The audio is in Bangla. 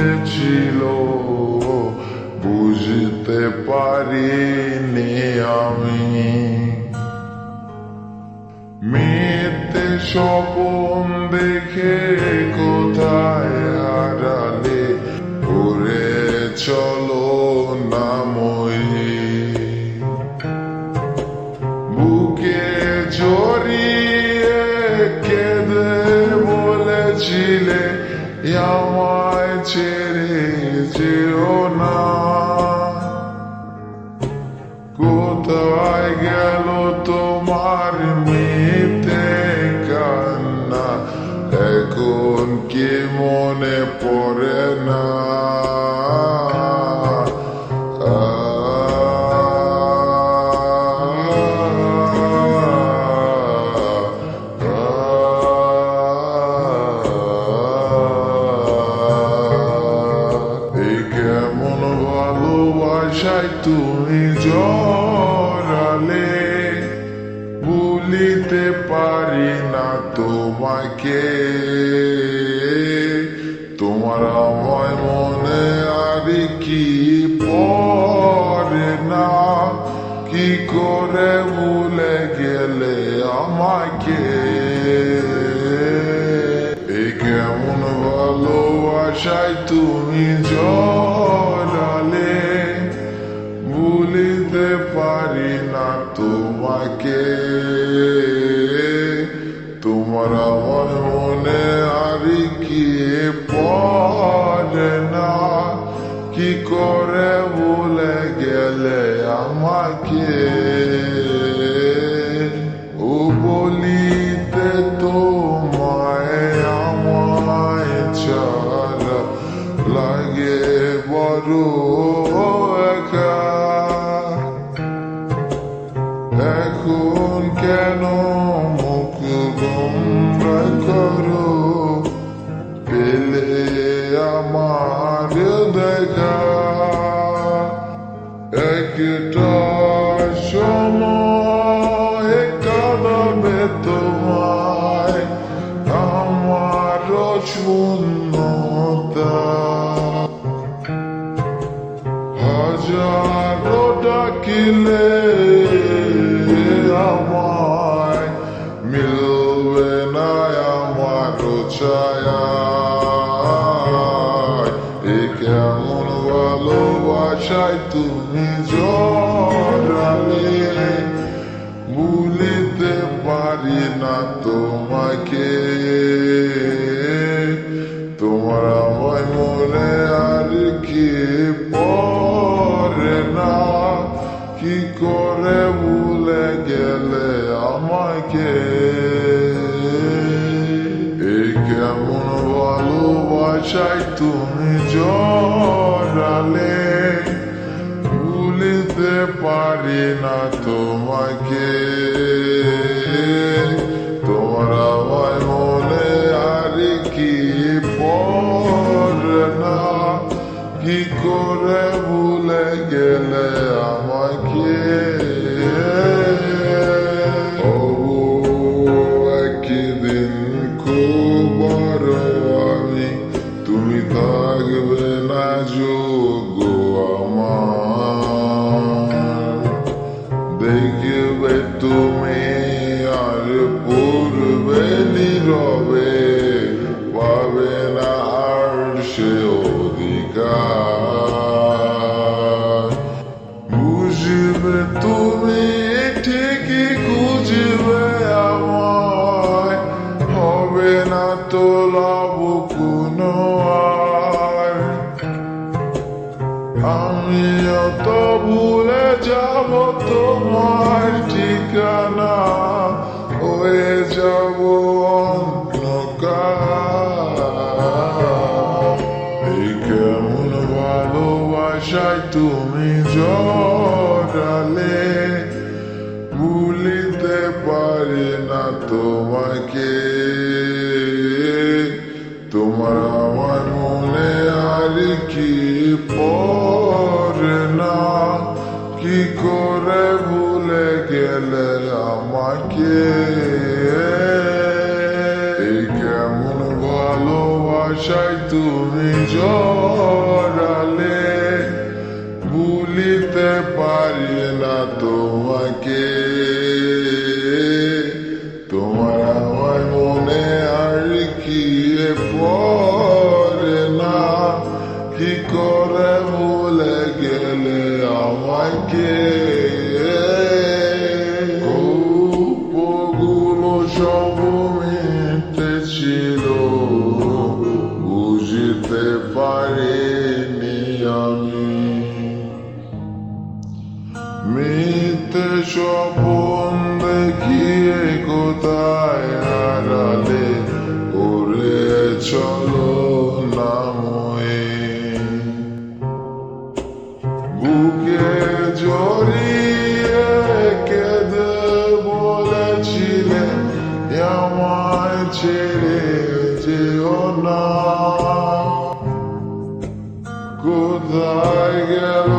হয়েছিল বুঝতে পারিনি আমি। মিথ্যে স্বপন দেখে কোথায় হারালে ঘুরে চলো না মই। বুকে জড়িয়ে কেঁদে বলেছিলে আমায় ছেড়ে যেও না। কোথায় গেল তোমার মিথ্যে কান্না, এখন কি মনে পড়ে না? এই কেমন ভালোবাসায় তুমি জড়ালে, ভুলিতে পারি না তোমাকে। তোমার আমায় মনে আর কি পড়ে না, কি করে ভুলে গেলে আমাকে। এই কেমন ভালোবাসায় তুমি জড়ালে, ভুলিতে পারি না তোমাকে। তোমার আমার মনে আর কি পড়ে না, কি করে ভুলে গেলে আমাকে। ও বলিতে তোমায় আমায় ছাড়া লাগে বড় একা। এখন কেন মুখ গোমরা করো, পেলে আমার দেখা। একটা সময় কাঁদাবে তোমায় আমার শূন্যতা। হাজারো ডাকিলে আমায় মিলবে না আমার ছায়া। এই কেমন ভালোবাসায় তুমি জড়ালে, ভুলিতে পারি না তোমাকে। তোমার আমায় মনে আর কি পড়ে না, কি করে ভুলে গেলে আমাকে। এই কেমন ভালোবাসায় তুমি জড়ালে, ভুলিতে পারি না তোমাকে। তোমার আমায় মনে আর কি পড়ে না, কি করে ভুলে গেলে আমাকে। একদিন খুব বড় আমি, তুমি থাকবে না যোগ্য আমার। দেখবে তুমি আর পূর্বে নীরবে, পাবে না আর সে অধিকার। বুঝবে তুমি ঠিকই খুঁজবে আমায়, হবে না তো লাভ কোনো আর। আমিও তো ভুলে যাব তোমার ঠিকানা, হয়ে যাব অন্ধকার। এই কেমন ভালোবাসায় তুমি জড়ালে, ভুলিতে পারি না তোমাকে। তোমার আমার মনে আর কি পড়ে না, কি করে ভুলে গেলে আমাকে। এই কেমন ভালোবাসা ভালোবাসায় তুমি জড়ালে, ভুলিতে পারি না তোমাকে। তোমার আমার মনে আর কি পড়ে না, কি করে ভুলে গেলে আমাকে। গল্পগুলো সব মিথ্যে ছিল, বুঝতে পারিনি আমি। মিথ্যে স্বপন দেখিয়ে কোথায় হারালে, ওরে চলো না ময়ে। বুকে জড়িয়ে কেঁদে বলেছিলে, আমায় ছেড়ে যেও না। কোথায় গেল